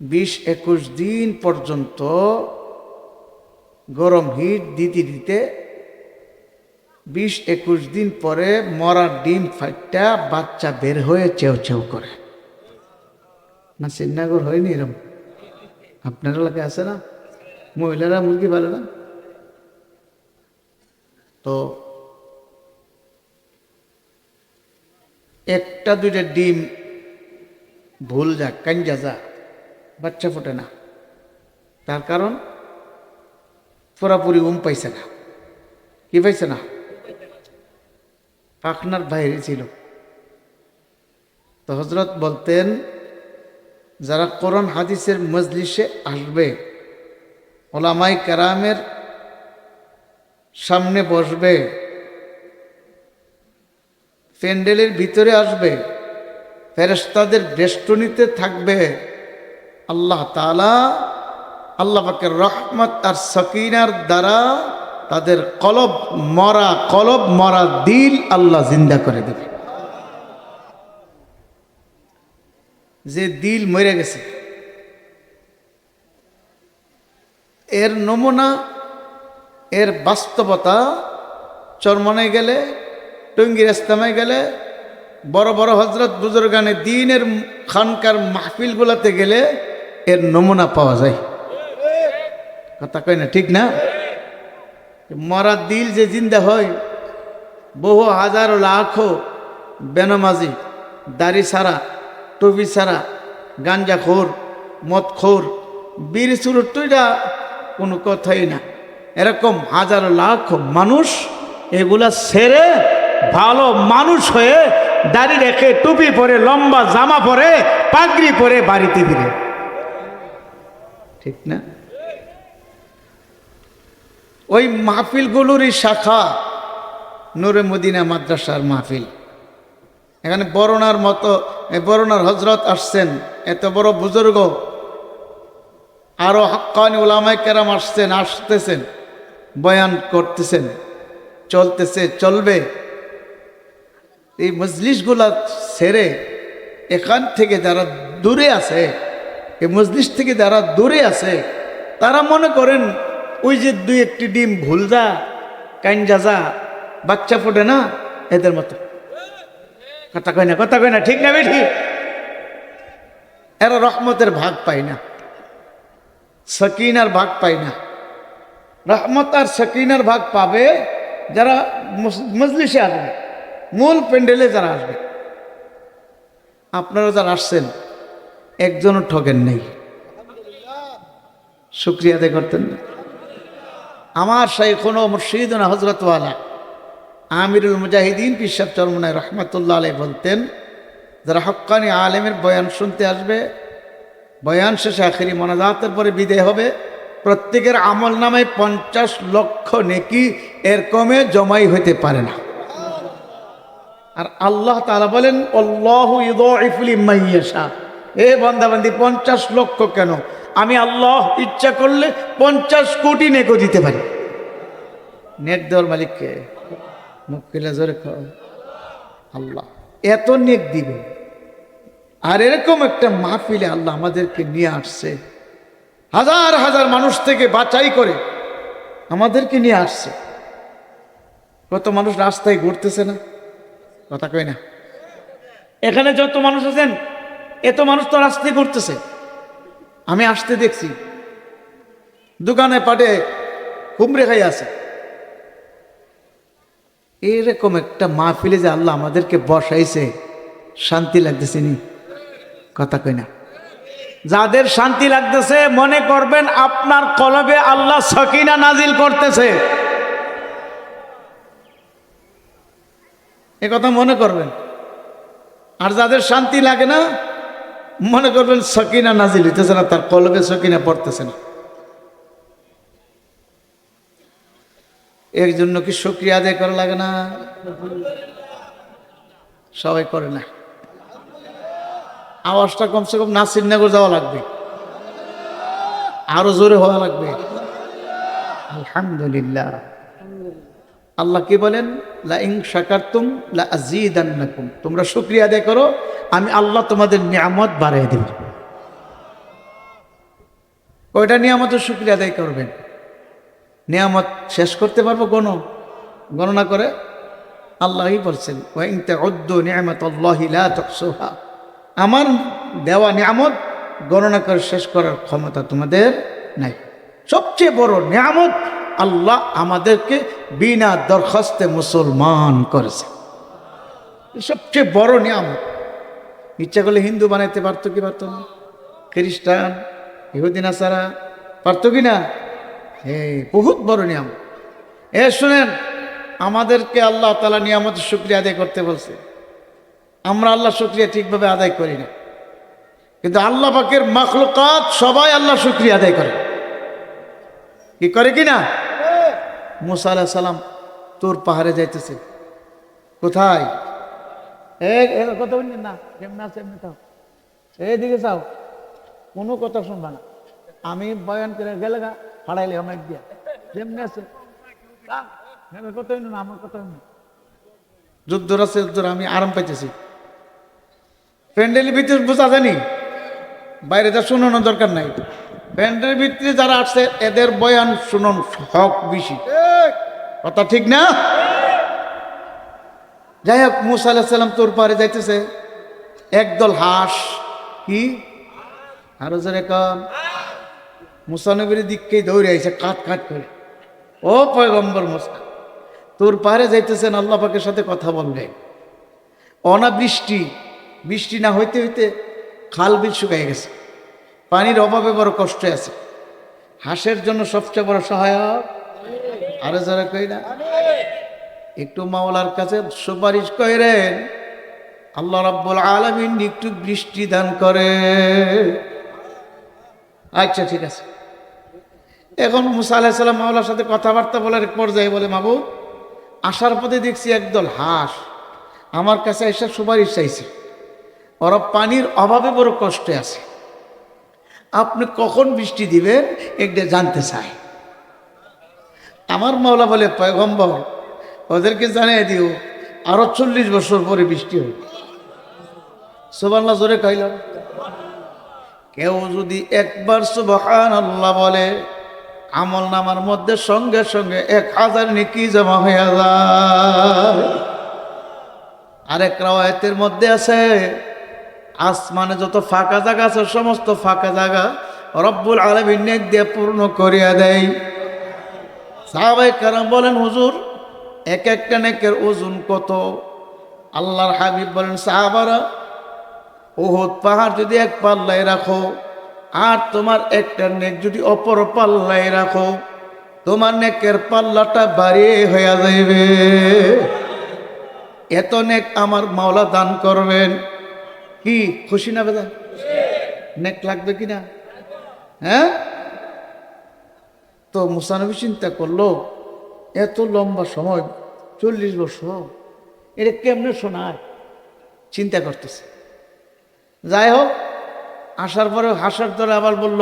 20-21 দিন পর্যন্ত গরম হিট দিতে দিতে 20-21 দিন পরে মরা ডিম ফাইটটা বাচ্চা বের হয়ে চেউ চেউ করে না। শ্রীনগর হয়নি এরকম? আপনার এলাকায় আছে না? মহিলারা মুরগি পালে না? তো একটা দুইটা ডিম ভুল যা কাঞ্জা যা বাচ্চা ফোটে না। তার কারণ পুরাপুরি পাইছে না। কি পাইছে না? পাখনার বাইরে ছিল। তো হযরত বলতেন, যারা কোরআন হাদিসের মজলিসে আসবে, ওলামায়ে কেরামের সামনে বসবে, প্যান্ডেলের ভিতরে আসবে, ফেরেশতাদের বেষ্টনীতে থাকবে, আল্লাহ তাআলা আল্লাহ পাকের রহমত আর সকিনার দ্বারা তাদের কলব মরা দিল আল্লাহ জিন্দা করে দেবে। যে দিল মরে গেছে এর নমুনা, এর বাস্তবতা চরমনায় গেলে, টঙ্গীর ইস্তেমায় গেলে, বড় বড় হযরত বুজুর্গানে দ্বীনের খানকার মাহফিলগুলোতে গেলে এর নমুনা পাওয়া যায়। কথা কয় না? ঠিক না? মরা দিল যে জিন্দা হয়, বহু হাজারো লাখো বেনামাজি, দাড়ি ছাড়া, টুপি ছাড়া, গাঞ্জাখোর, মদখোর, বিড়ি চুরুট্টুইটা কোনো কথাই না, এরকম হাজারো লাখ মানুষ এগুলা ছেড়ে ভালো মানুষ হয়ে দাড়ি রেখে টুপি পরে, লম্বা জামা পরে, পাগড়ি পরে বাড়িতে ফিরে। ঠিক না? ওই মাহফিলগুলোরই শাখা নূরে মদিনা মাদ্রাসার মাহফিল। এখানে বরণার মতো বরণার হযরত আসছেন, এত বড় বুজুর্গ, আরো হাক্কানি উলামায়ে কেরাম আসতেছেন, বয়ান করতেছেন, চলতেছে, চলবে। এই মজলিসগুলা ছেড়ে এখান থেকে যারা দূরে আছে, এই মজলিস থেকে যারা দূরে আছে, তারা মনে করেন ওই যে 2-1টি ডিম ভুল যা কাঞ্জা যা বাচ্চা ফোটে না, এদের মতো। কথা কয় না? কথা কয় না? ঠিক না বেঠি? এরা রহমতের ভাগ পায় না, সকিনার ভাগ পায় না। রহমত আর সকিনার ভাগ পাবে যারা মজলিসে আসবে, মূল প্যান্ডেলে যারা আসবে। আপনারা যারা আসছেন একজনও ঠকেন নেই, শুকরিয়া আদায় করতেন না? আমার শাইখুনা মুর্শিদুনা হযরত ওয়ালা আমিরুল মুজাহিদিন পীর সাহেব চরমনায় রহমাতুল্লাহ আলাইহি বলতেন, যারা হক্কানি আলেমের বয়ান শুনতে আসবে, বয়ান শেষে আখিরি মোনাজাতের পরে বিদায় হবে, প্রত্যেকের আমল নামায় 50 লক্ষ নেকি এর কমে জমাই হইতে পারে না। আর আল্লাহ তাআলা বলেন, আল্লাহু ইউযাইফু লিমান ইয়াশা। এ বান্দাবান্দি 50 লক্ষ কেন, আমি আল্লাহ ইচ্ছা করলে 50 কোটি নেকও দিতে পারি। নেক দেওয়ার মালিককে মুক্কিলা জোরে আল্লাহ এত নেক দিবে। আর এরকম একটা মাহফিলে আল্লাহ আমাদেরকে নিয়ে আসছে, হাজার হাজার মানুষ থেকে বাছাই করে আমাদেরকে নিয়ে আসছে। কত মানুষ রাস্তায় ঘুরতেছে না? কথা কই না? এখানে যত মানুষ আছেন এত মানুষ তো রাস্তায় ঘুরতেছে। আমি আসতে দেখছি, দোকানে পাটে হুমড়ে খাই আছে। এরকম একটা মাহফিলে যে আল্লাহ আমাদেরকে বসাইছে, শান্তি লাগতেছে নি? কথা কই না? যাদের শান্তি লাগতেছে মনে করবেন আপনার কলবে আল্লাহ সকিনা নাজিল করতেছে, এ কথা মনে করবেন। আর যাদের শান্তি লাগে না মনে করবেন সকিনা নাজিল হইতেছে না, তার কলবে সকিনা পড়তেছে না। এর জন্য কি শুকরিয়া আদায় করা লাগে না? সবাই করে না। আওয়াজটা কমসে কম নাসিরনগর যাওয়া লাগবে, আরো জোরে হওয়া লাগবে। আলহামদুলিল্লাহ। আল্লাহ কি বলেন? লা ইন শাকারতুম লা আযীদান্নাকুম। তোমরা শুকরিয়া আদায় করো, আমি আল্লাহ তোমাদের নিয়ামত বাড়িয়ে দেব। কয়টা নিয়ামতের শুকরিয়া আদায় করবেন? নিয়ামত শেষ করতে পারবো গণনা করে? আল্লাহই বলছেন ওয়া ইন তাউদ্দু নি'মাতাল্লাহি লা তুহসুহা, আমার দেওয়া নিয়ামত গণনা করে শেষ করার ক্ষমতা তোমাদের নাই। সবচেয়ে বড় নিয়ামত আল্লাহ আমাদেরকে বিনা দরখাস্তে মুসলমান করেছে, সবচেয়ে বড় নিয়ামত। ইচ্ছা করলে হিন্দু বানাইতে পারতো কি পারতো না? খ্রিস্টান, ইহুদি, নাসারা পারতো কি না? বহুত বড় নিয়ামত। শুনেন, আমাদেরকে আল্লাহ তাআলা নিয়ামতের শুকরিয়া আদায় করতে বলছে। আমরা আল্লাহ শুকরিয়া ঠিকভাবে আদায় করি না, কিন্তু আল্লাহ পাকের মাখলুকাত সবাই আল্লাহ শুকরিয়া আদায় করে। কি করে কি না? মুসা আলাইহিস সালাম তোর পাহাড়ে যাইতেছে। কোথায়? কথা বললেন না, কেমন আছে এমনি তাও এইদিকে চাও, কোনো কথা শুনবা না। আমি বয়ান করে গেলে গা হারাইলে অনেক দিয়া যেমনি আছে কথা হইল না, আমার কথা হইল না। যুদ্ধর আছে, আমি আরাম পাইতেছি। প্যান্ডেলের ভিতরে বোঝা জানি, বাইরে যা শোনানোর দরকার নাই। প্যান্ডেলের ভিতরে যারা আসছে এদের বয়ান শুনুন, হক বেশি। কথা ঠিক না? যাই হোক, মুসা আলাইহিস সালাম তোর পারে যাইতেছে, একদল হাঁস। কি আরো জোরে কম? মুসা নবীর দিককেই দৌড়ে আইছে কাট কাট করে। ও পয়গম্বর মুসা, তোর পারে যাইতেছেন, আল্লাহ পাকের সাথে কথা বলবেন। অনাবৃষ্টি, বৃষ্টি না হইতে হইতে খাল বিল শুকাই গেছে, পানির অভাবে বড় কষ্ট আছে। হাঁসের জন্য সবচেয়ে বড় সহায়ক আরো যারা কই না, একটু মাওলার কাছে সুপারিশ করেন, আল্লাহ রাব্বুল আলামিন একটু বৃষ্টি দান করে। আচ্ছা ঠিক আছে। এখন মুসা আলাইহিস সালাম মাওলার সাথে কথাবার্তা বলার পর্যায়ে বলে, মাবুদ, আসার পথে দেখছি একদল হাঁস আমার কাছে এসে সুপারিশ চাইছে, ওরা পানির অভাবে বড় কষ্টে আছে, আপনি কখন বৃষ্টি দিবেন এটা জানতে চাই। আমার মাওলা বলে, পয়গম্বর, ওদেরকে জানিয়ে দিও আরো 40 বছর পরে বৃষ্টি হবে। সুবহানাল্লাহ জোরে কইলাম। কেউ যদি একবার সুবহানাল্লাহ বলে, আমল নামার মধ্যে সঙ্গে সঙ্গে 1000 নেকি জমা হয়ে যায়। আরেক রাওয়ায়াতের মধ্যে আছে, আসমানে যত ফাঁকা জায়গা আছে সমস্ত ফাঁকা জায়গা রব্বুল আলামিন নেক দিয়ে পূর্ণ করিয়া দেয়। সাহাবায়ে কেরাম বলেন, হুজুর এক একটা নেকের ওজন কত? আল্লাহর হাবিব বলেন, সাহাবারা, উহুদ পাহাড় যদি এক পাল্লায় রাখো আর তোমার একটা নেক যদি অপর পাল্লায় রাখো, তোমার নেকের পাল্লাটা ভারী হয়ে যাইবে। এত নেক আমার মাওলা দান করবেন। কি খুশি না বেদা? নেক লাগবে কিনা? হ্যাঁ। তো মুসা নবী চিন্তা করলো, এত লম্বা সময় 40 বছর, এটা কেমনে শোনায়? চিন্তা করতেছে। যাই হোক, আসার পরে হাসার ধরে আবার বলল,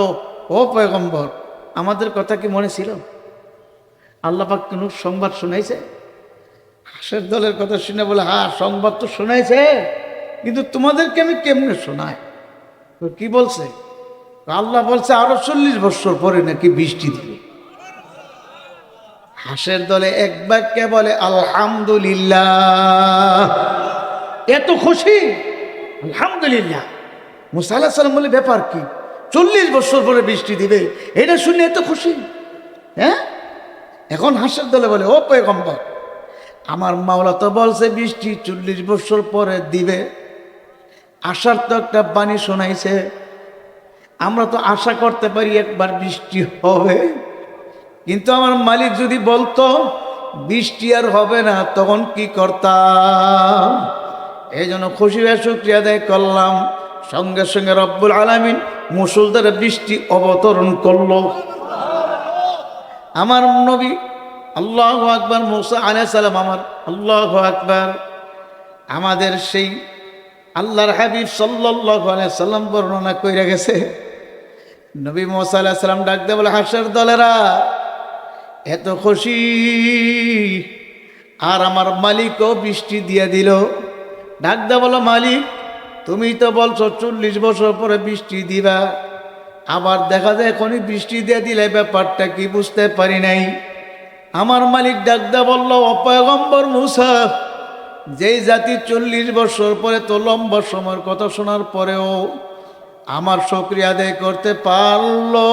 ও পয়গম্বর, আমাদের কথা কি মনে ছিল? আল্লাহ পাক কোন সংবাদ শোনাইছে? হাসের দলের কথা শুনে বলে, হ্যাঁ সংবাদ তো শোনাইছে, কিন্তু তোমাদেরকে আমি কেমনে শোনাই? তো কি বলছে? আল্লাহ বলছে আরো 40 বছর পরে নাকি বৃষ্টি দিবে। হাসের দলে এক বাক্যে বলে, আলহামদুলিল্লাহ। এত খুশি, আলহামদুলিল্লাহ। মুসা আলাইহিস সালাম বলে, ব্যাপার কি, 40 বছর পরে বৃষ্টি দিবে, এটা শুনে এত খুশি? হ্যাঁ। এখন হাসের দলে বলে, ও পয়গম্বর, আমার মাওলা তো বলছে বৃষ্টি 40 বছর পরে দিবে, আশার তো একটা বাণী শোনাইছে, আমরা তো আশা করতে পারি একবার বৃষ্টি হবে, কিন্তু আমার মালিক যদি বলতো বৃষ্টি আর হবে না, তখন কি করতাম? এই জন্য খুশি হয়ে শুকরিয়া আদায় করলাম। সঙ্গে সঙ্গে রব্বুল আলামিন মুষলধারে বৃষ্টি অবতরণ করলো। আমার নবী আল্লাহু আকবার, মুসা আলাইহিস সালাম আমার আল্লাহু আকবার, আমাদের সেই আল্লাহর হাবিব সাল্লাল্লাহু আলাইহি সাল্লাম বর্ণনা কইরা গেছে, নবী মুসা আলাইহিস সালাম ডাক দিয়ে বলে, হাসের দলেরা এত খুশি, আর আমার মালিকও বৃষ্টি দিয়ে দিল। ডাক দিয়ে বলো, মালিক তুমি তো বলছো 40 বছর পরে বৃষ্টি দিবা, আবার দেখা যায় এখনই বৃষ্টি দিয়ে দিলে ব্যাপারটা কি বুঝতে পারি নাই। আমার মালিক ডাকদা বলল, ও পয়গম্বর মূসা, যেই জাতি 40 বছর পরে তো লম্বা সময়ের কথা শোনার পরেও আমার শুকরিয়া আদায় করতে পারলো,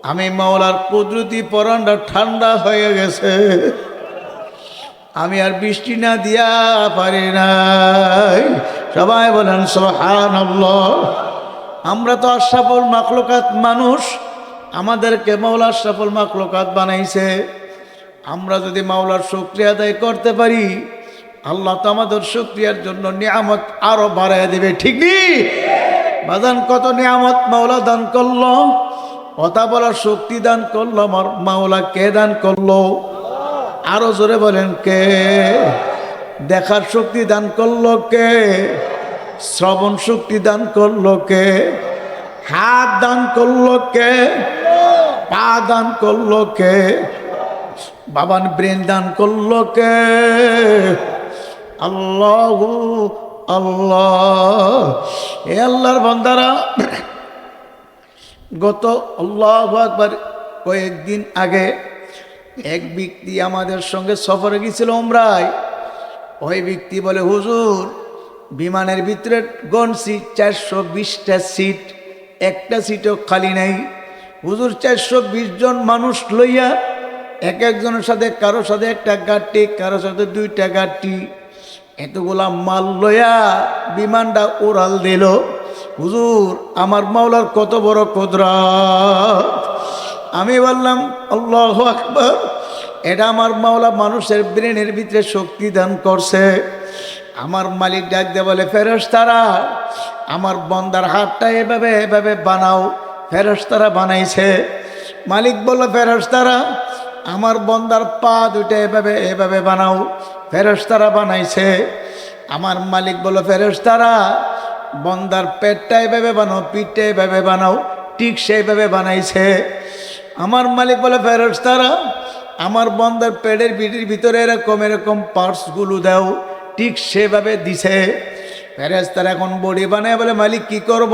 আমি মাওলার কুদরতি পরানটা ঠান্ডা হয়ে গেছে, আমি আর বৃষ্টি না দিয়া পারি নাই। সবাই বলেন সুবহানাল্লাহ। আমরা তো আশরাফুল মাখলুকাত মানুষ, আমাদেরকে মাওলা আশরাফুল মাখলুকাত বানাইছে। আমরা যদি মাওলার শুকরিয়া আদায় করতে পারি, আল্লাহ তো আমাদের শুকরিয়ার জন্য নিয়ামত আরো বাড়ায় দেবে, ঠিক নেই? বাজান কত নিয়ামত মাওলা দান করলো, কথা বলার শক্তি দান করলো আমার মাওলা। কে দান করলো? আরো জোরে বলেন কে? দেখার শক্তি দান করলো কে? শ্রবণ শক্তি দান করলো কে? হাত দান করলো কে? পা দান করলো কে? বাবান ব্রেন দান করলো কে? আল্লাহ আল্লাহ। এ আল্লাহর বান্দারা, গত আল্লাহু আকবার কয়েকদিন আগে এক ব্যক্তি আমাদের সঙ্গে সফরে গিয়েছিল উমরায়। ওই ব্যক্তি বলে, হুজুর বিমানের ভিতরে গনছি 420টা সিট, একটা সিটও খালি নাই। হুজুর 420 জন মানুষ লইয়া এক একজনের সাথে, কারোর সাথে একটা গাড়ি, কারোর সাথে 2টা গাড়ি, এতগুলা মাল লইয়া বিমানটা উড়াল দিল। হুজুর আমার মাওলার কত বড় কুদরত। আমি বললাম আল্লাহু আকবার, এটা আমার মাওলা মানুষের ব্রেনের ভিতরে শক্তি দান করছে। আমার মালিক ডাক দিয়ে বলে, ফেরেশতারা আমার বন্দার হাতটা এভাবে এভাবে বানাও। ফেরেশতারা বানাইছে। মালিক বলল, ফেরেশতারা আমার বন্দার পা দুটো এভাবে এভাবে বানাও। ফেরেশতারা বানাইছে। আমার মালিক বলল, ফেরেশতারা বন্দার পেটটা এভাবে বানাও, পিঠটা এভাবে বানাও। ঠিক সেইভাবে বানাইছে। আমার মালিক বলে, ফেরেশতারা আমার বন্দার পেটের পিঠির ভিতরে এরকম এরকম পার্টসগুলো দাও। ঠিক সেভাবে দিছে। ফেরেশতারা এখন বডি বানায় বলে, মালিক কি করব?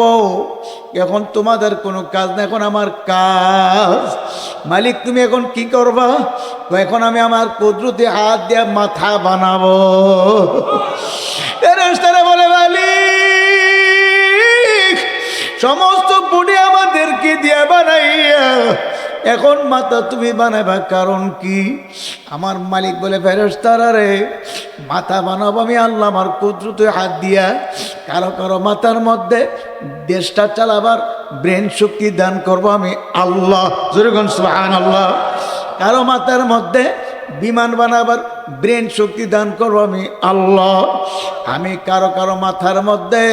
এখন তোমাদের কোনো কাজ না, এখন আমার কাজ। মালিক তুমি এখন কি করবা? এখন আমি আমার কুদরতি হাত দিয়ে মাথা বানাবো। ফেরেশতারা বলে, মালিক সমস্ত বডি আমাদেরকে দিয়ে বানাইয়া এখন মাথা তুমি বানাবা, কারণ কি? আমার মালিক বলে, ফেরেশতারা রে মাথা বানাবো আমি আল্লাহ আমার কুদরতি হাত দিয়া। কারো কারো মাথার মধ্যে দেশটা চালাবার ব্রেন শক্তি দান করব আমি আল্লাহ। জোরে সুবহানাল্লাহ। কারো মাথার মধ্যে বিমান বানাবার ব্রেন শক্তি দান করব আমি আল্লাহ। আমি কারো কারো মাথার মধ্যে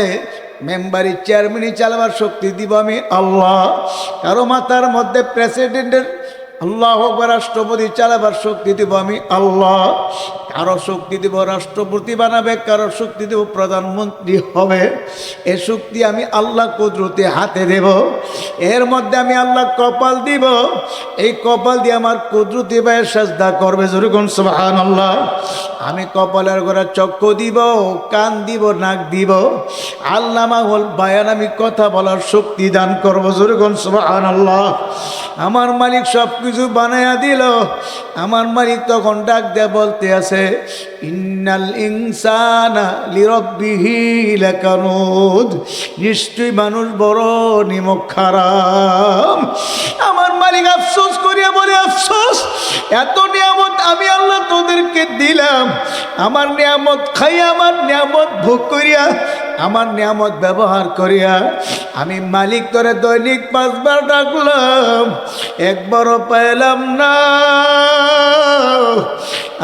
মেম্বারি চেয়ারম্যানি চালাবার শক্তি দিব আমি আল্লাহ। কারো মাথার মধ্যে প্রেসিডেন্টের আল্লাহ রাষ্ট্রপতি চালাবার শক্তি দিব আমি আল্লাহ। কারো শক্তি দিব রাষ্ট্রপতি বানাবে, কারো শক্তি দেব প্রধানমন্ত্রী হবে। এ শক্তি আমি আল্লাহ কুদরতে হাতে দেব। এর মধ্যে আমি আল্লাহ কপাল দিব। এই কপাল দিয়ে আমার কুদরতি ভাইয়ের সাজদা করবে। জোরে কোন সুবহানাল্লাহ। আমি কপালের গোড়া চক্ষু দিব, কান দিব, নাক দিব। আল্লামা হল বায়ান আমি কথা বলার শক্তি দান করবো। জোরে কোন সুবহানাল্লাহ। আমার মালিক সব কিছু বানায়া দিল। আমার মালিক তখন ডাক দিয়ে বলতে আছে, ইন্নাল ইনসানা লিরাব্বিহি লাকানুদ, নিশ্চয়ই মানুষ বড় নিমক খারাপ। আমার মালিক আফসোস করিয়া বলে, আফসোস, এত নিয়ামত আমি আল্লাহ তোদেরকে দিলাম, আমার নিয়ামত খাইয়া, আমার নিয়ামত ভোগ করিয়া, আমার নিয়ামত ব্যবহার করিয়া আমি মালিক তোরে দৈনিক 5 বার ডাকলাম, একবারও পাইলাম না।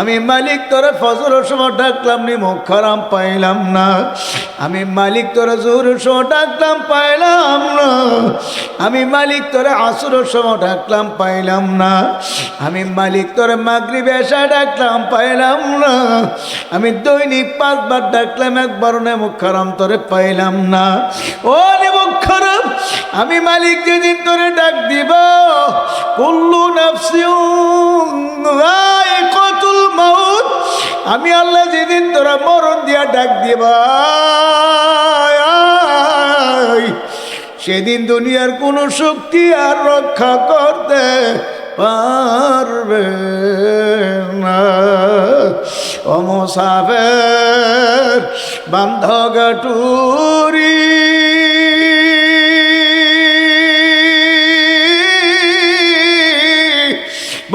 আমি মালিক তোরে ফজরের সময় ডাকলাম, নিমক খারাপ পাইলাম না। আমি মালিক তোরে জোহরের সময় ডাকলাম, পাইলাম না। আমি মালিক তোরে আসরের সময় ডাকলাম, পাইলাম না। আমি মালিক তোরে মাগরিব এশা ডাকলাম, পাইলাম না। আমি দৈনিক 5 বার ডাকলাম, একবারও নিমক খারাপ তোরে পাইলাম না। ও নিমক খারাপ, আমি মালিক যেদিন তোরে ডাক দিব, কুল্লু নাফসিন যায়িকাতুল মাউত, আমি আল্লাহ যেদিন তোরা মরণ দিয়া ডাক দিবা, সেদিন দুনিয়ার কোনো শক্তি আর রক্ষা করতে পারবে না। ও মুসাফির বান্ধগাটুরি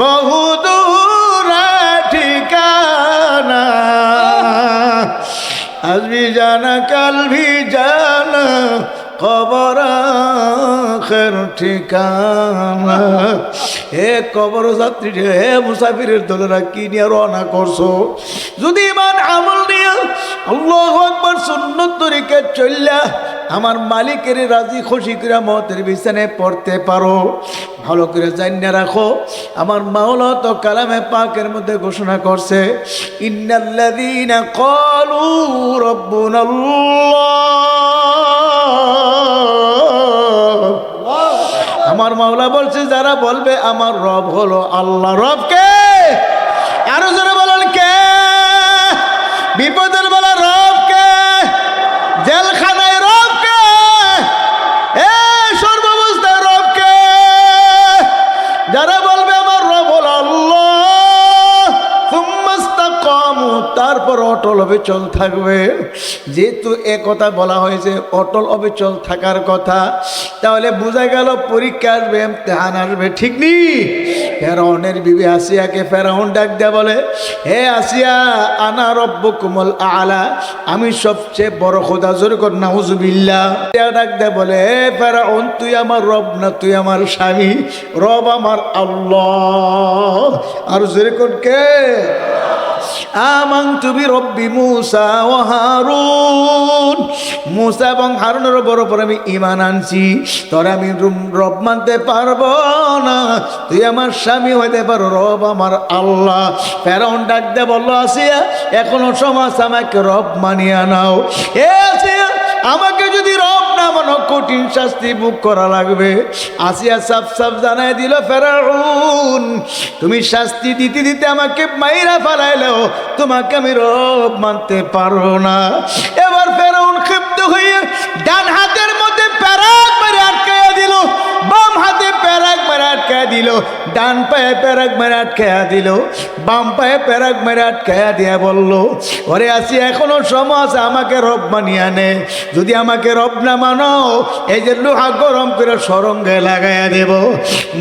বহুদূর ঠিকানা, আজ भी जाना कल भी जाना কবর আখির ঠিকানা। হে কবর যাত্রী, হে মুসাফিরের দলেরা, কি নিয়ে রওনা করছো? যদি ইমান আমল নিয়ে আল্লাহু আকবার সুন্নত তরিকায় চললা আমার মালিকের রাজি খুশি করে মতের বিছানায় পড়তে পারো, ভালো করে জানিয়ে রাখো আমার মাওলা তো কালামে পাকের মধ্যে ঘোষণা করছে, ইন্নাল্লাযীনা ক্বালু রাব্বুনাল্লাহ। আমার মাওলা বলছে যারা বলবে আমার রব হলো আল্লাহ। রব কে? আরো যারা বলেন কে? বিপদের বেলা রব কে? জেলখানায় রব কে? সর্বাবস্থায় রব কে? যারা বলবে আমার রব হলো আল্লাহ, তারপর অটল অবিচল থাকবে। যেহেতু এ কথা বলা হয়েছে অটল অবিচল থাকার কথা, তাহলে বোঝা গেল পরীক্ষা আসবে, ইমতিহান আসবে, ঠিক নি? ফেরাউনের বিবি আসিয়াকে ফেরাউন ডাক দেয়া বলে, হে আসিয়া আনা রব্বুকুমুল আলা, আমি সবচেয়ে বড় খোদা। জোরে কর নাউজুবিল্লাহ। ডাক দেয়া বলে, হে ফেরাউন তুই আমার রব না, তুই আমার স্বামী। রব আমার আল্লাহ। আর জোরে কর কে? আমানতু বিরব্বি মূসা ওয়া হারুন, মূসা এবং হারুনের উপর আমি ঈমান আনছি। তোর আমি রব মানতে পারবো না, তুই আমার স্বামী হইতে পারো, রব আমার আল্লাহ। ফেরাউন ডাক দে বলল, আসিয়া এখনো সমাজ আমাকে রব মানিয়া নাও। এ আসিয়া আমাকে যদি রব না মানো কঠিন শাস্তি ভোগ করা লাগবে। আসিয়া সাফ সাফ জানাই দিল, ফেরাউন তুমি শাস্তি দিতে দিতে আমাকে মাইরা ফেলাইলেও তোমাকে আমি রব মানতে পারবো না। এবার ফেরাউন ক্ষিপ্ত হয়ে ডান হাতের মধ্যে প্যারাক মেরে আটকাইয়া দিল, বাম হাতে প্যারাক মেরে আটকাইয়া দিল, ডান পায়ে প্যারাক মেরে আটকাইয়া দিল, বাম পায়ে প্যারাক মেরে আটকাইয়া দিয়া বলল, ওরে আসি এখনো সময় আছে, আমাকে রব মানিয়া নে। যদি আমাকে রব না মানো এই যে লোহা গরম করে সরঙ্গে লাগাইয়া দেব।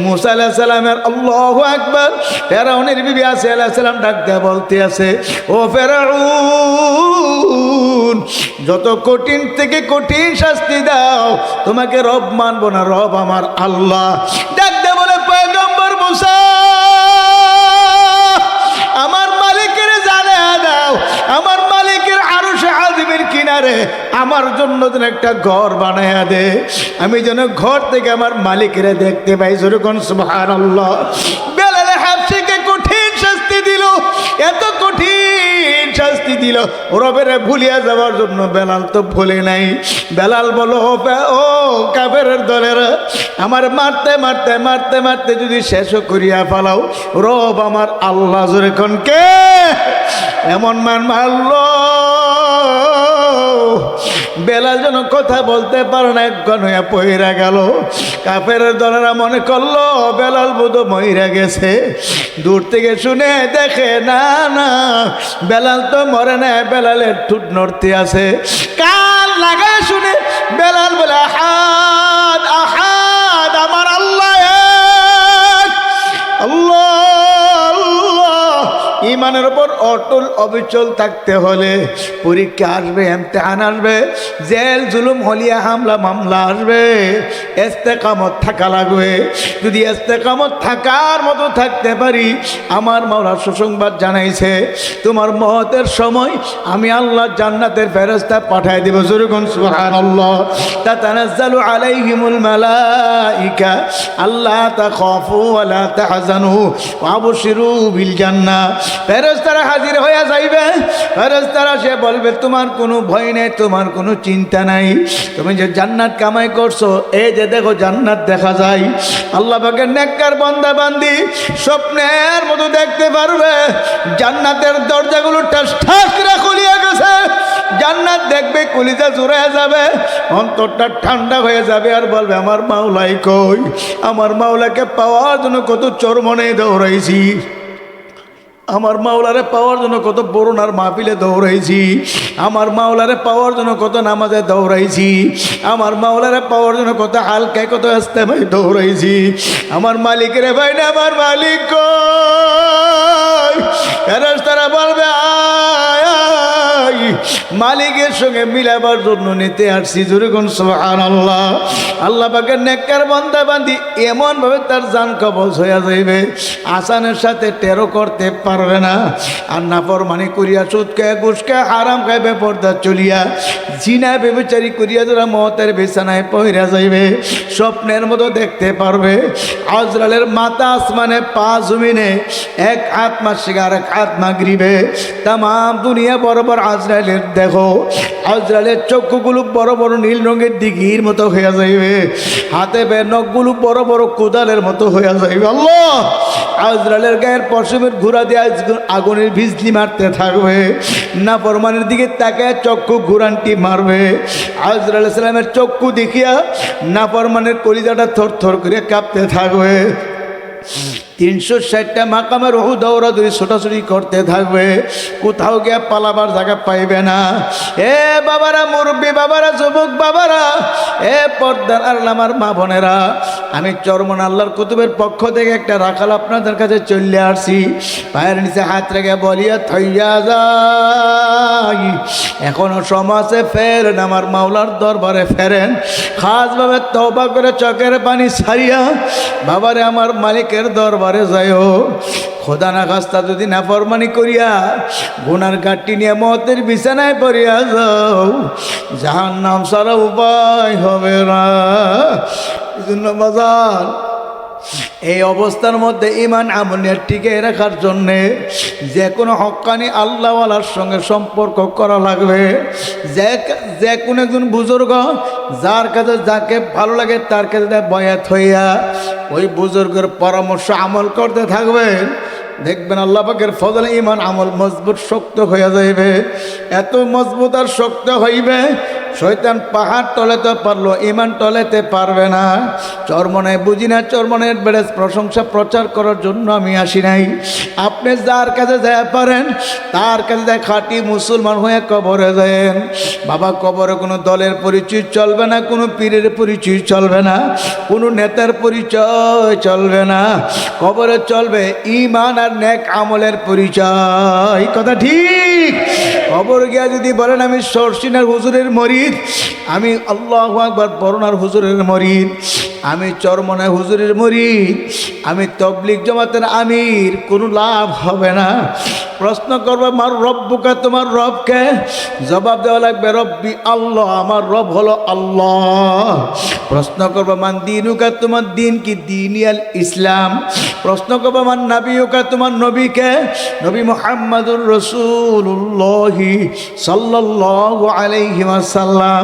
মূসা আলাইহিস সালামের আল্লাহু আকবার। ফেরাউনের বিবি আসিয়া আলাইহিস সালাম ডাক দেয়া বলতে আছে, ও ফেরাউন যত কঠিন থেকে কঠিন শাস্তি দাও, তোমাকে রব মানবো না, রব আমার আল্লাহ। ডাক দেয়া বলে, পয়গম্বর মূসা আমার মালিকের জানায়া দাও, আমার মালিকের আরশে আজিমের কিনারে আমার জন্য যেন একটা ঘর বানায়া দে, আমি যেন ঘর থেকে আমার মালিকের দেখতে পাই। যেরকম সুবহানাল্লাহ। বেলাল হাবশীকে কঠিন শাস্তি দিল, এত কঠিন শাস্তি দিল, রবের ভুলিয়া যাওয়ার জন্য। বেলাল তো ভুলে নাই। বেলাল বলো, ও কাফেরের দলের, আমার মারতে মারতে মারতে মারতে যদি শেষ করিয়া ফেলাও, রব আমার আল্লাহ। যেরকম কে? এমন মান মারল বেলাল যেন কথা বলতে পারে না, একগণ হইয়া পইরা গেল। কাফের দলেরা মনে করলো বেলাল বোধ মইরা গেছে। দূর থেকে শুনে দেখে না না বেলাল তো মরে না, বেলালের ঠোঁট নড়তে আছে। কান লাগায় শুনে বেলাল বলে, আহাদ আহাদ, আমার আল্লাহ এক, আল্লাহ আল্লাহ। ইমানের উপর অটল অবিচল থাকতে হলে পরীক্ষা আসবে, ইমতিহান আসবে, জেল জুলুম হলিয়া হামলা মামলা আসবে, ইস্তেকামত থাকা লাগবে। যদি ইস্তেকামত থাকার মতো থাকতে পারি, আমার মাওলা সুসংবাদ জানাইছে, তোমার মওতের সময় আমি আল্লাহ জান্নাতের ফেরেশতা পাঠায় দেব। যেরকম সুবহানাল্লাহ। তাতানাজ্জালু আলাইহিমুল মালাইকা আল্লা তাখাফু ওয়া লা তাহজানু ওয়া আবশিরু বিল জান্নাহ। ফেরেশতারা হাজির হয়ে যাইবে। ফেরেশতারা সে বলবে তোমার কোনো ভয় নেই, তোমার কোনো চিন্তা নাই, তুমি যে জান্নাত কামাই করছো এই যে দেখো জান্নাত দেখা যায়। আল্লাহ পাকের নেককার বান্দা বান্দি স্বপ্নের মতো দেখতে পারবে জান্নাতের দরজাগুলো ঠাস ঠাস করে খুলিয়ে গেছে। জান্নাত দেখবে কলিজা জুড়ে যাবে, অন্তরটা ঠান্ডা হয়ে যাবে, আর বলবে আমার মাওলাই কই। আমার মাওলাকে পাওয়ার জন্য কত চরমনে দৌড়াইছি, আমার মাওলারে পাওয়ার জন্য কত বরুণার মাহফিলে দৌড়াইছি, আমার মাওলারে পাওয়ার জন্য কত নামাজে দৌড়াইছি, আমার মাওলারে পাওয়ার জন্য কত হালকায় কত ইস্তেমায় দৌড়াইছি। আমার মালিকের ভাই না, আমার মালিক কই। ফেরেশতারা বলবে আয় আয়, মালিকের সঙ্গে মিলাবার জন্য নিতে আসছি। জোরে কোন সুবহানাল্লাহ। আল্লাহ পাকের নেককার বান্দা বান্দি এমন ভাবে তার জান কবজ হয়ে যাইবে, আসানের সাথে টেরো করতে পারবে না। আর নাফরমানি করিয়া, সুদ খায়, ঘুষ খায়, হারাম খায়, বেপরদা চলিয়া, জিনা বেবিচারি করিয়া যারা মতের বিছানায় পইরা যাইবে, স্বপ্নের মতো দেখতে পারবে আজরালের মাথা আসমানে, পা জমিনে, এক হাত মাসিকে আর এক হাত মাগরিবে। তাম দুনিয়া বরাবর আজরালের দেখো, আজরালের চক্ষুগুলো বড় বড় নীল রঙের দিঘির মতো হয়ে যাইবে, হাতে বে নখগুলো বড় বড় কোদালের মতো হয়ে যাইবে। আল্লাহ আজরালের গায়ের পশমের ঘোরা দিয়ে আগুনের বিজলি মারতে থাকবে, না ফরমানের দিকে তাকায় চক্ষু ঘুরানটি মারবে। আজরাল ইসলামের চক্ষু দেখিয়া না ফরমানের কলিজাটা থর থর করে কাঁপতে থাকবে। 360টা মাকামের রহু দৌড়াদৌড়ি ছোটাছুটি করতে থাকবে, কোথাও গিয়ে পালাবার জায়গা পাইবে না। এ বাবারা, মুরব্বী বাবারা, যুবক বাবারা, এ পর্দার আর আমার মা বোনেরা, আমি চরমন আল্লাহর কুতুবের পক্ষ থেকে একটা রাখাল আপনাদের কাছে চলে আসছি। পায়ের নিচে হাত রেখে বলিয়া থইয়া যাই, এখনো সমাজে ফেরেন, আমার মাওলার দরবারে ফেরেন, খাসভাবে তওবা করে চোখের পানি ছাড়িয়া বাবারে আমার মালিকের দরবারে যাইও। খোদা না খাস্তা যদি না ফরমানি করিয়া গুনার গাঁটটি নিয়ে মতের বিছানায় পড়িয়া যাও, জাহান্নাম ছাড়া উপায় হবে না। এই জন্য বাজার এই অবস্থার মধ্যে ইমান আমলের টিকে রাখার জন্যে যে কোনো হক্কানি আল্লাহওয়ালার সঙ্গে সম্পর্ক করা লাগবে। যে কোনো একজন বুজুর্গ যার কাছে যাকে ভালো লাগে তার কাছে বয়াত হইয়া ওই বুজুর্গের পরামর্শ আমল করতে থাকবেন, দেখবেন আল্লাহ পাকের ফজলে ইমান আমল মজবুত শক্ত হয়ে যাইবে। এত মজবুত আর শক্ত হইবে শয়তান পাহাড় টলেতে পারলো, ইমান টলেতে পারবে না। চরমনে বুঝি না, চরমনের বেড়ে প্রশংসা প্রচার করার জন্য আমি আসি নাই। আপনি যার কাছে যায় পারেন তার কাছে যায় খাঁটি মুসলমান হয়ে কবরে যায়েন। বাবা কবরে কোনো দলের পরিচয় চলবে না, কোনো পীরের পরিচয় চলবে না, কোনো নেতার পরিচয় চলবে না। কবরে চলবে ইমান আর নেক আমলের পরিচয়। কথা ঠিক। কবর গিয়া যদি বলেন আমি সরসিনার হুজুরের মরিদ, আমি আল্লাহু আকবার বরনার হুজুরের মরিদ, আমি চরমনায় হুজুরের মরিদ, আমি তবলিগ জামাতের আমির, কোনো লাভ হবে না। প্রশ্ন করবে আমার রব্বুকা, তোমার রবকে? জবাব দেওয়া লাগবে রব্বি আল্লাহ, আমার রব হলো আল্লাহ। প্রশ্ন করবে মান দিনুকা, তোমার দিন কি? দিনিয়াল ইসলাম। প্রশ্ন করবে মান নাবিউকা, তোমার নবীকে? নবী মুহাম্মাদুর রাসূলুল্লাহ সাল্লাল্লাহু আলাইহি ওয়াসাল্লাম।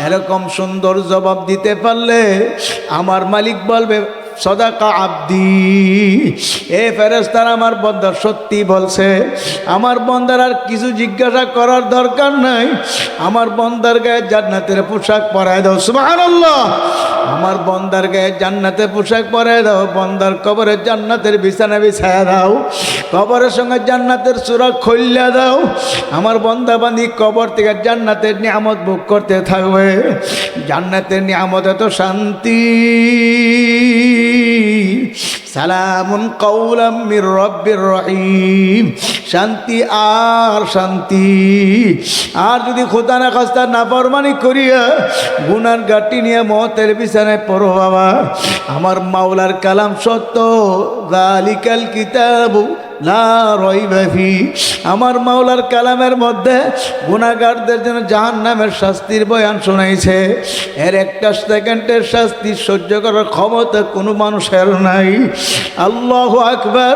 এরকম সুন্দর জবাব দিতে পারলে আমার মালিক বলবে সদাকা আব্দি, এ ফেরেশতারা আমার বন্দা সত্যি বলছে। আমার বন্দার আর কিছু জিজ্ঞাসা করার দরকার নাই, আমার বন্দার গায়ে জান্নাতের পোশাক পরায় দাও। সুবহানাল্লাহ। আমার বন্দার গায়ে জান্নাতের পোশাক পরায় দাও, বন্দার কবরে জান্নাতের বিছানা বিছায়া দাও, কবরের সঙ্গে জান্নাতের সূরা খুইলা দাও। আমার বন্দা বান্দি কবর থেকে জান্নাতের নিয়ামত ভোগ করতে থাকবে। জান্নাতের নিয়ামত এত শান্তি, সালামুন কাওলাম মির রব্বির রহিম। শান্তি আর শান্তি। আর যদি খোদা না খাস্তা নাফরমানি করিয়া গুনার গাঁটি নিয়ে মতের বিছানায় পড়ো বাবা, আমার মাওলার কালাম সত্য, যালিকাল কিতাবু লা রাইবা ফি। আমার মাওলার কালামের মধ্যে গুনাহগারদের জন্য জাহান্নামের শাস্তির বয়ান শোনাইছে। এর একটা সেকেন্ডের শাস্তি সহ্য করার ক্ষমতা কোনো মানুষের নাই। আল্লাহু আকবার।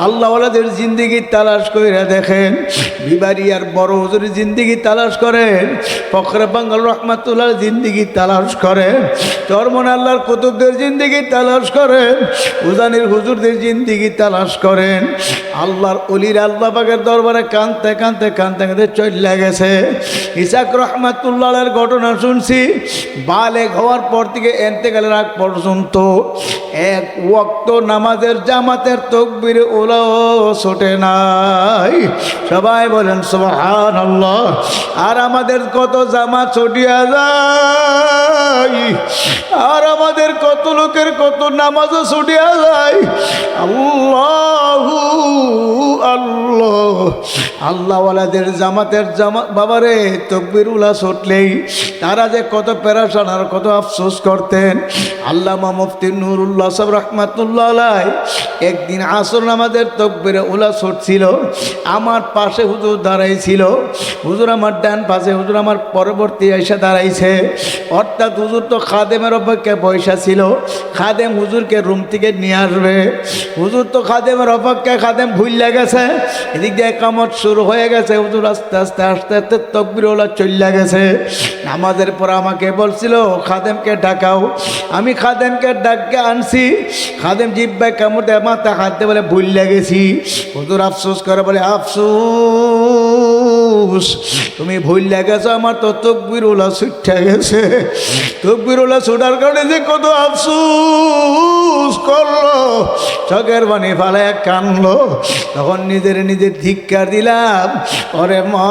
আল্লাহ ওয়ালাদের জিন্দেগি তালাশ কইরা দেখেন, বিবারিয়ার বড় হুজুরের জিন্দেগি তালাশ করেন, ফখরে বাঙ্গাল রহমাতুল্লাহ জিন্দেগি তালাশ করেন, চরমনে আল্লাহর কুতুবদের জিন্দেগি তালাশ করেন, উজানির হুজুরদের জিন্দেগি তালাশ করেন। আল্লাহর অলির আল্লাহ পাকের দরবারে কাঁদতে কাঁদতে কাঁদতে কাঁদতে চলে গেছে। ইসাক রহমাতুল্লাহের ঘটনা শুনছি, বালেগ হওয়ার পর থেকে এন্তেকালের আগ পর্যন্ত এক ওয়াক্ত নামাজের জামাতের তাকবীর ওলাও ছোটে নাই। সবাই বলেন সুবহানাল্লাহ। আর আমাদের কত জামাত ছুটিয়া যায়, আর আমাদের কত লোকের কত নামাজও ছুটিয়া যায়। আল্লাহু আল্লাহ। আল্লাহওয়ালাদের জামাতের জামাত বাবারে তাকবীর উলা ছুটলেই তারা যে কত পেরেশান আর কত আফসোস করতেন। আল্লামা মুফতি নুরুল্লাহ সাহেব রাহমাতুল্লাহ আলাইহি একদিন আসর নামাজের তাকবীরে উলা ছুটছিল, আমার পাশে হুজুর দাঁড়াইছিল, হুজুর আমার ডান পাশে, হুজুর আমার পরবর্তী এসে দাঁড়াইছে। অর্থাৎ হুজুর তো খাদেমের অপেক্ষায় পয়সা ছিল, খাদেম হুজুরকে রুম থেকে নিয়ে আসবে। হুজুর তো খাদেমের অপেক্ষায়, খাদেম ভুইল্লা গেছে, এদিক দিয়ে কামত শুরু হয়ে গেছে। হুজুর আস্তে আস্তে আস্তে আস্তে তাকবীরওয়ালা চলে গেছে। নামাজের পর আমাকে বলছিল খাদেমকে ডাকাও। আমি খাদেমকে ডাককে আনছি, খাদেম জিব্বায় কামড় দেয়, মাথা হাত দিয়ে বলে ভুইল্লা গেছি। হুজুর আফসোস করে বলে আফসোস, তুমি ভুইল্লা গেছো, আমার তো তাকবীরওয়ালা ছুটে গেছে। তাকবীরওয়ালা ছুটার কারণে যে কত আফসোস করলো, চোখের পানি ফালায় কানলো। তখন নিজের নিজের ধিক্কার দিলাম, ওরে মন,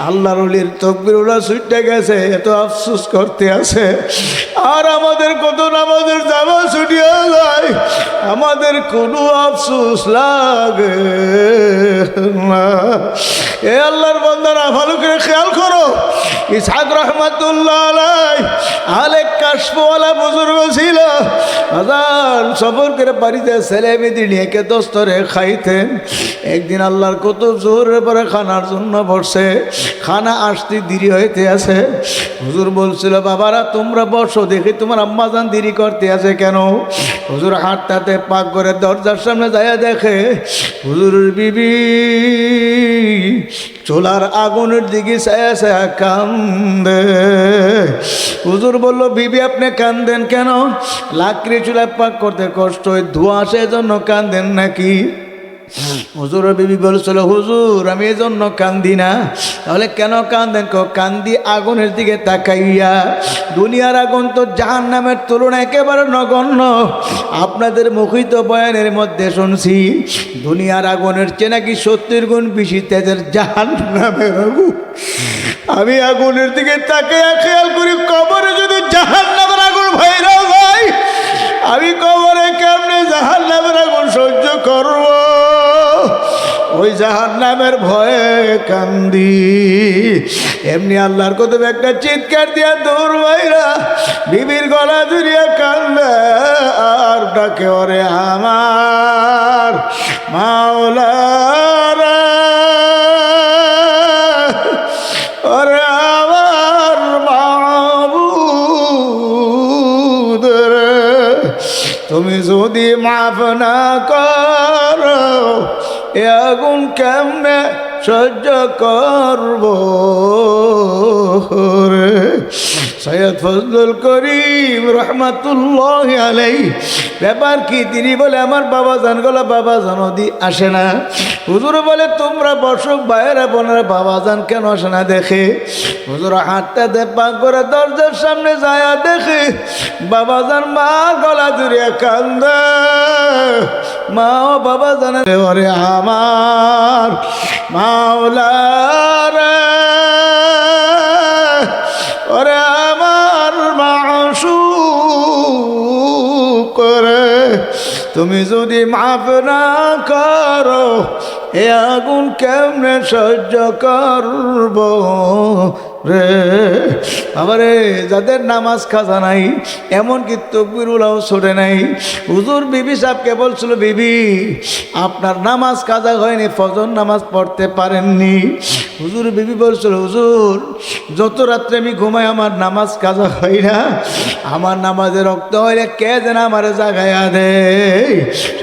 আল্লাহর ওলির তাকবীরওয়ালা ছুটে গেছে, এত আফসোস করতে আছে। আর আমাদের কত নামাজের জামা ছুটিয়ে যায়, আমাদের কোনো আফসোস লাগে না। এ আল্লাহর বান্দারা ভালো করে খেয়াল করো। ইসহাক রহমাতুল্লাহ আলাইহি আলেক কাশফওয়ালা বুজুর্গ ছিল, আজান সফর করে বাড়িতে ছেলে মেয়ে নিয়ে কে দস্তরে খাইতেন। একদিন আল্লাহর কত জোরের পরে খানার জন্য বসে, খানা আসতে দেরি হইতে আছে। হুজুর বলছিল বাবারা তোমরা বসো, দেখি তোমার আম্মাজান দেরি করতে আছে কেন। হুজুর হাঁটতে পাক করে দরজার সামনে যায়, দেখে হুজুরের বিবি চুলার আগুনের দিকে ছায়া ছায়া কান্দে। হুজুর বলল বিবি আপনি কান্দেন কেন? লাকড়ি চুলায় পাক করতে কষ্ট হয়, ধোঁয়া আসে এজন্য কান্দেন নাকি? হুজুর বিবি বলছিল হুজুর আমি এই জন্য কান্দি না। তাহলে কেন কান্দেন? কান্দি আগুনের দিকে তাকাইয়া। দুনিয়ার আগুন তো জাহান্নামের তুলনায় একেবারে নগণ্য। আপনাদের মুখিত বয়ানের মধ্যে শুনছি দুনিয়ার আগুনের চেয়ে নাকি 70 গুণ বেশি তেজের জাহান্নামের আগুন। আমি আগুনের দিকে তাকাইয়া খেয়াল করি, কবরে যদি জাহান্নামের আগুন ভাইরা ভাই, আমি কবরে কেমনে জাহান্নামের আগুন সহ্য করব? ওই জাহান্নামের ভয়ে কান্দি। এমনি আল্লাহর কত একটা চিৎকার দিয়া দৌড় বাইরা বিবির গলা জুড়িয়া কান্দে আর ডাকে ওরে আমার মাওলা রে, ওরে আমার মাবুদ রে, তুমি যদি মাফ না করো এ আগুন কেমনে সহ্য করব রে। সৈয়দ ফজলুল করিম রহমাতুল্লাহ আলাইহি ব্যাপার কি? তিনি বলে আমার বাবা জান গলা, বাবা জান ওদি আসে না। হুজুর বলে তোমরা বসো, বাইরে বোনেরা বাবা জান কেন আসে না দেখে। হুজুর হাঁটতে দেখা করে দরজার সামনে যায়, দেখে বাবা জান মা গলা জুড়িয়ে কান্দে। মা ও বাবা জান ওরে আমার মাওলা রে, ওরে আমার মাশুক রে, তুমি যদি মাফ না করো এ আগুন কেমনে সহ্য করব রে আমারে। যাদের নামাজ কাজা নাই, এমনকি তকবিরুল্লাহ ছোটে নাই, হুজুর বিবি সাহেবকে বলছিল, বিবি আপনার নামাজ কাজা হয়নি, ফজর নামাজ পড়তে পারেননি। হুজুর বিবি বলছিল, হুজুর যত রাত্রে আমি ঘুমাই আমার নামাজ কাজা হয় না, আমার নামাজের রক্ত হইলে কে যেন আমার জাগাইয়া দে।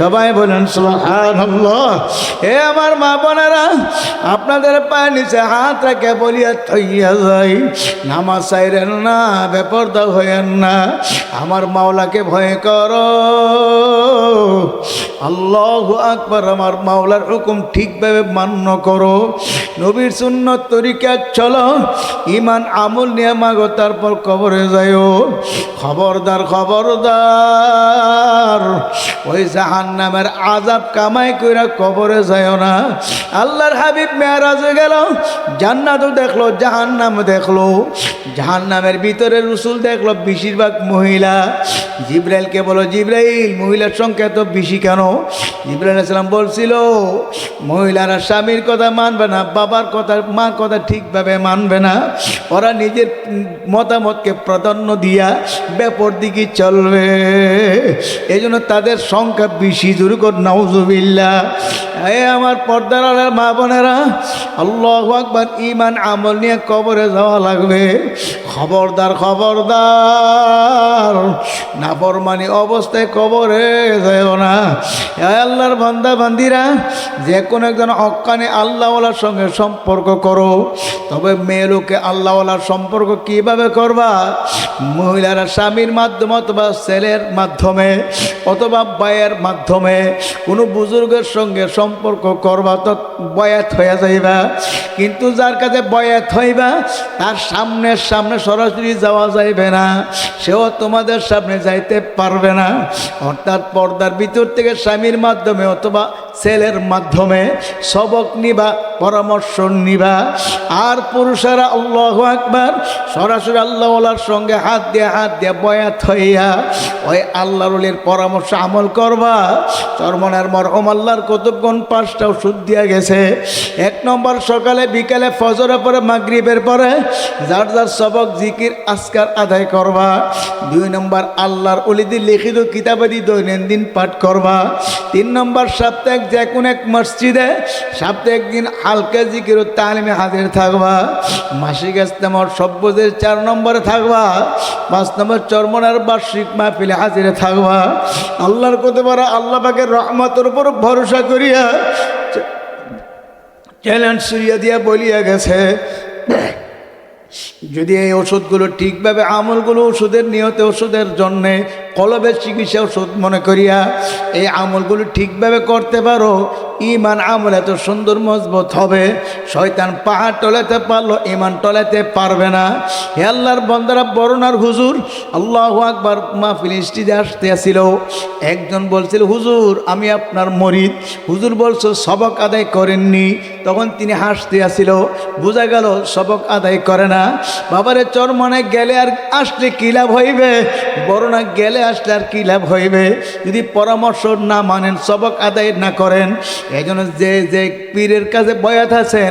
সবাই বলেন সুবহানাল্লাহ। এ আমার মা বোনেরা, আপনাদের পায়ের নিচে হাত রেখে বলিয়া থইয়া যাই, নামাজ চাইরেন না, বেপরদা হইয়েন না, আমার মাওলাকে ভয় করো। আল্লাহু আকবার। আমার মাওলার হুকুম ঠিকভাবে মান্য করো, নবীর সুন্নত তরিকা চলো, ইমান আমল নিয়ে মাগো, তারপর কবরে যাইও। খবরদার খবরদার, ওই জাহান্নামের আযাব কামাই কইরা কবরে যাইও না। আল্লাহর হাবিব মেরাজে গেল, জান্নাতও দেখলো, জাহান্নাম দেখলো। জাহান্নামের ভিতরে রাসূল দেখলো বেশিরভাগ মহিলা। জিবরাইলকে বলো, জিবরাইল মহিলার সংখ্যা এত বেশি কেন? জিবরাইল আলাইহিস সালাম বলছিল, মহিলারা স্বামীর কথা মানবে না, বাবার কথা, মার কথা ঠিকভাবে মানবে না, ওরা নিজের মতামতকে প্রাধান্য দিয়া ব্যাপর দিকে চলবে, এই জন্য তাদের সংখ্যা বেশি। জোরে নাউজুবিল্লাহ। এ আমার পর্দার আড়ালের মা বোনেরা, আল্লাহু আকবার, ঈমান আমল নিয়ে কবরে যাওয়া লাগবে। খবরদার খবরদার, নাফরমানি অবস্থায় কবরে যাও না। আল্লাহর বান্দা বান্দিরা, যে কোনো একজন হক্কানি আল্লাহওয়ালার সঙ্গে সম্পর্ক করো। তবে মেয়ে লোকে আল্লাহওয়ালার সম্পর্ক কিভাবে করবা? মহিলারা স্বামীর মাধ্যমে অথবা ছেলের মাধ্যমে অথবা ভাইয়ের মাধ্যমে কোনো বুজুর্গের সঙ্গে সম্পর্ক করবা, তো বয়াত হয়ে যাইবা। কিন্তু যার কাছে বয়াত হইবা, তার সামনে সরাসরি যাওয়া যাইবে না, সেও তোমাদের সামনে যাইতে পারবে না। অর্থাৎ পর্দার ভিতর থেকে স্বামীর মাধ্যমে অথবা ছেলের মাধ্যমে সবক নিবা, পরামর্শ নিবা। আর পুরুষেরা আল্লাহু আকবার, সরাসরি আল্লাহওয়ালার সঙ্গে হাত দিয়ে বয়াত হইয়া ওই আল্লাহর ওলির পরামর্শ আমল করবা। চরমনের মরহুম আল্লাহর কতক্ষণ 5টা ওষুধ দিয়া গেছে। 1 নম্বর সকালে বিকালে, ফজরের পরে, মাগরিবের পরে যার যার সবক জিকির আজকার আদায় করবা। 2 নম্বর আল্লাহর ওলিদের লিখিত কিতাবাদি দৈনন্দিন পাঠ করবা। 3 নম্বর সপ্তাহে যে কোনো এক মসজিদে সপ্তাহে একদিন হালকা জিকির ও তালিমে হাজির থাকবা। মাসিক ইজতেমার সভ্যদের 4 নম্বরে থাকবা। 5 নম্বর চরমনার বার্ষিক মাহফিলে হাজিরে থাকবা। আল্লাহর কত বড়, আল্লাহ পাকের রহমতের উপর ভরসা করিয়া চ্যালেঞ্জ সুরিয়া দিয়া বলিয়া গেছে, যদি এই ওষুধগুলো ঠিকভাবে আমলগুলো ওষুধের নিয়তে, ওষুধের জন্যে কলবের চিকিৎসা ওষুধ মনে করিয়া এই আমলগুলো ঠিকভাবে করতে পারো, ইমান আমল এত সুন্দর মজবুত হবে, শয়তান পাহাড় টলাতে পারলো, ইমান টলাতে পারবে না। হে আল্লাহর বান্দারা, বরনার হুজুর আল্লাহু আকবার মাহফিল স্টেজে আসতে আসিল। একজন বলছিল, হুজুর আমি আপনার মরিদ। হুজুর বলছো সবক আদায় করেননি। তখন তিনি হাসতে আসিল, বোঝা গেল সবক আদায় করে না। বাবারে, চরমনে গেলে আর আসলে কী লাভ হইবে? বরনা গেলে আসলে আর কী লাভ হইবে যদি পরামর্শ না মানেন, সবক আদায় না করেন? এই জন্য যে পীরের কাছে বয়াত আছেন,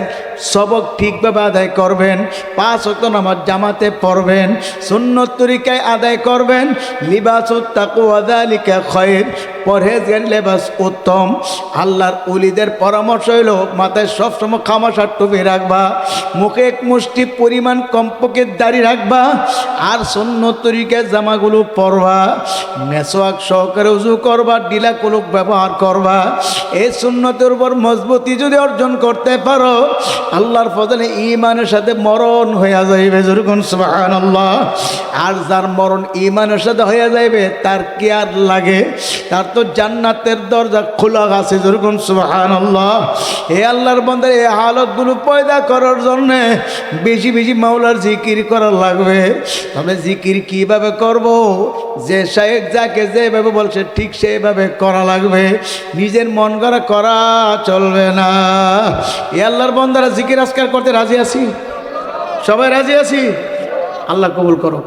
সবক ঠিকভাবে আদায় করবেন, 5 ওয়াক্ত নামাজ জামাতে পড়বেন, সুন্নত তরিকায় আদায় করবেন। লিবাসুত তাকওয়া যালিকা খায়র, পরহেজগার লেবাস উত্তম। আল্লাহর ওলিদের পরামর্শ হইল মাথায় সবসময় খামাশার টুপি রাখবা, মুখে 1 মুষ্টি পরিমাণ কমপক্ষে দাড়ি রাখবা, আর সুন্নত তরিকায় জামাগুলো পরবা, মেসওয়াক সহকারে উজু করবা, ডিলা কুলুক ব্যবহার করবা। এই সুন্নতের উপর মজবুতি যদি অর্জন করতে পারো, আল্লাহর ফজলে ঈমানের সাথে মরণ হইয়া যাইবে। যেরকম সুবহানাল্লাহ। আর যার মরণ ঈমানের সাথে হইয়া যাইবে, তার কি আর লাগে? তার তো জান্নাতের দরজা খোলা আছে। যেরকম সুবহানাল্লাহ। হে আল্লাহর বান্দা, এই হালতগুলো পয়দা করার জন্য বেশি বেশি মাওলার জিকির করা লাগবে। তবে জিকির কিভাবে করব? যে শায়েখ যাকে যেভাবে বলছে ঠিক সেইভাবে করা লাগবে, নিজের মন করা চলবে না। এ আল্লাহর বান্দারা, জিকির আজকার করতে রাজি আছি? সবাই রাজি আছি? আল্লাহ কবুল করো।